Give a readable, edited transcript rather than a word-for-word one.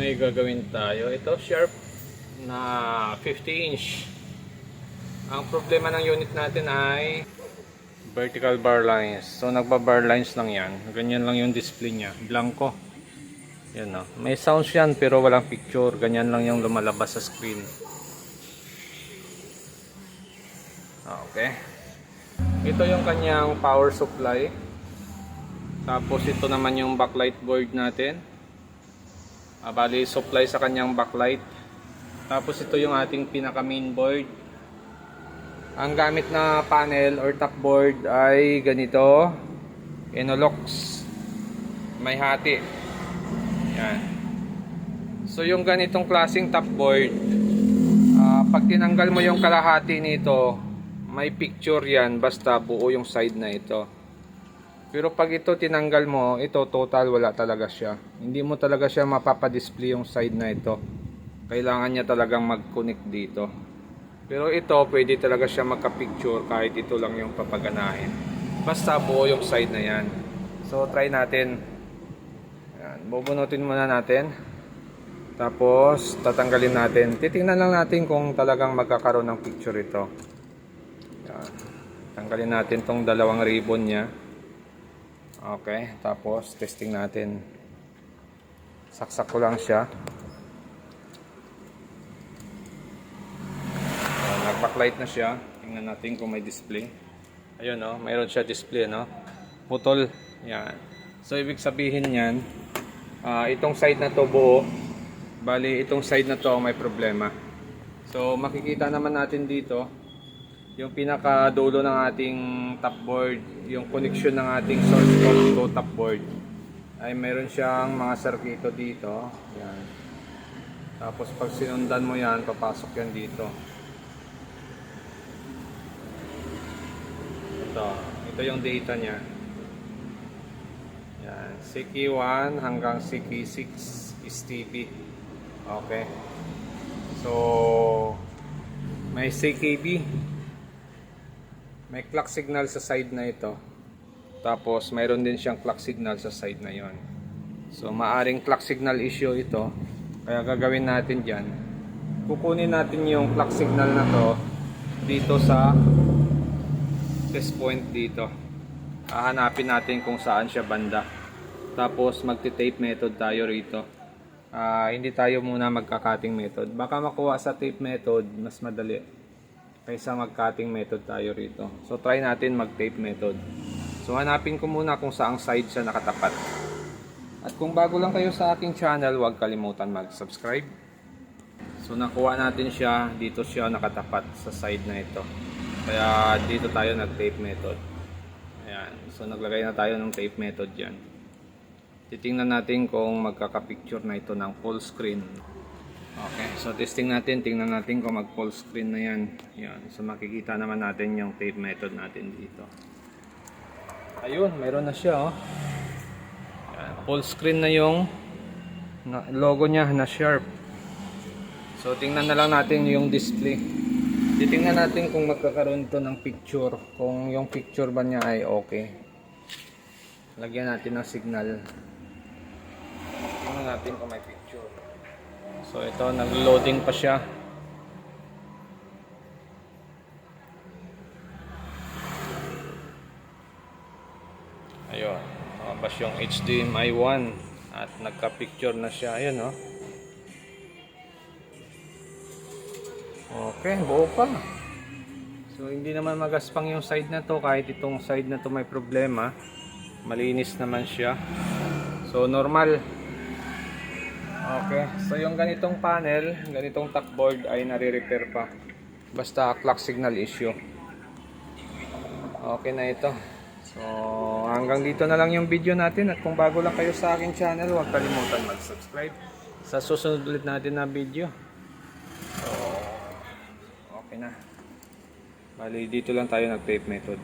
may gagawin tayo. Ito sharp na 50-inch. Ang problema ng unit natin ay vertical bar lines. So nagba-bar lines lang yan. Ganyan lang yung display niya. Blanco. Yan, no? May sounds yan pero walang picture. Ganyan lang yung lumalabas sa screen. Okay. Ito yung kanyang power supply. Tapos ito naman yung backlight board natin. Bali supply sa kanyang backlight. Tapos ito yung ating pinaka main board. Ang gamit na panel or top board ay ganito. Innolux. May hati. Yan. So yung ganitong klaseng top board, pag tinanggal mo yung kalahati nito, may picture yan basta buo yung side na ito. Pero pag ito tinanggal mo, ito total wala talaga siya. Hindi mo talaga siya mapapadisplay yung side na ito. Kailangan niya talagang mag-connect dito. Pero ito pwede talaga siya magka-picture kahit ito lang yung papaganahin. Basta buo yung side na yan. So try natin. Yan, bubunutin muna natin. Tapos tatanggalin natin. Titingnan lang natin kung talagang magkakaroon ng picture ito. Yan. Tanggalin natin tong dalawang ribbon niya. Okay, tapos testing natin. Saksak ko lang siya. Nag-backlight na siya. Tingnan natin kung may display. Ayun, no, mayroon siya display, no. Putol. Yan. So ibig sabihin niyan, itong side na to buo. Bali itong side na to may problema. So makikita naman natin dito yung pinaka dulo ng ating top board, yung connection ng ating source code to top board ay meron siyang mga circuito dito. Yan. Tapos pag sinundan mo yan, papasok yan dito. Ito yung data niya. Yan, CK1 hanggang CK6 is TV. Okay. So may CKB. May clock signal sa side na ito. Tapos mayroon din siyang clock signal sa side na yon. So maaring clock signal issue ito. Kaya gagawin natin diyan, kukunin natin yung clock signal na to dito sa test point dito. Hahanapin natin kung saan siya banda. Tapos magti-tape method tayo rito. Hindi tayo muna magka-cutting method. Baka makuha sa tape method mas madali kaysa mag-cutting method tayo rito. So try natin mag-tape method. So hanapin ko muna kung saang side siya nakatapat. At kung bago lang kayo sa aking channel, huwag kalimutan mag-subscribe. So nakuha natin siya, dito siya nakatapat sa side na ito. Kaya dito tayo nag-tape method. Ayan. So naglagay na tayo ng tape method dyan. Titingnan natin kung magkaka-picture na ito ng full screen. Okay, so testing natin, tingnan natin kung mag full screen na yan. Yan, so makikita naman natin yung tape method natin dito. Ayun, meron na siya, oh. Yan, full screen na yung logo niya na sharp. So tingnan na lang natin yung display. Titingnan natin kung magkakaroon ito ng picture, kung yung picture ba niya ay okay. Lagyan natin ng signal. Tingnan natin kung may picture. So ito, nag-loading pa siya. Ayun, nakabas yung HDMI 1 at nagka-picture na siya. Ayun, oh. Okay, buo pa. So hindi naman magaspang yung side na to, kahit itong side na to may problema. Malinis naman siya. So normal. Okay, so yung ganitong panel, ganitong top board ay nare-repair pa. Basta clock signal issue. Okay na ito. So hanggang dito na lang yung video natin. At kung bago lang kayo sa aking channel, huwag kalimutan mag-subscribe sa susunod ulit natin na video. So okay na. Bali dito lang tayo nag-tape method.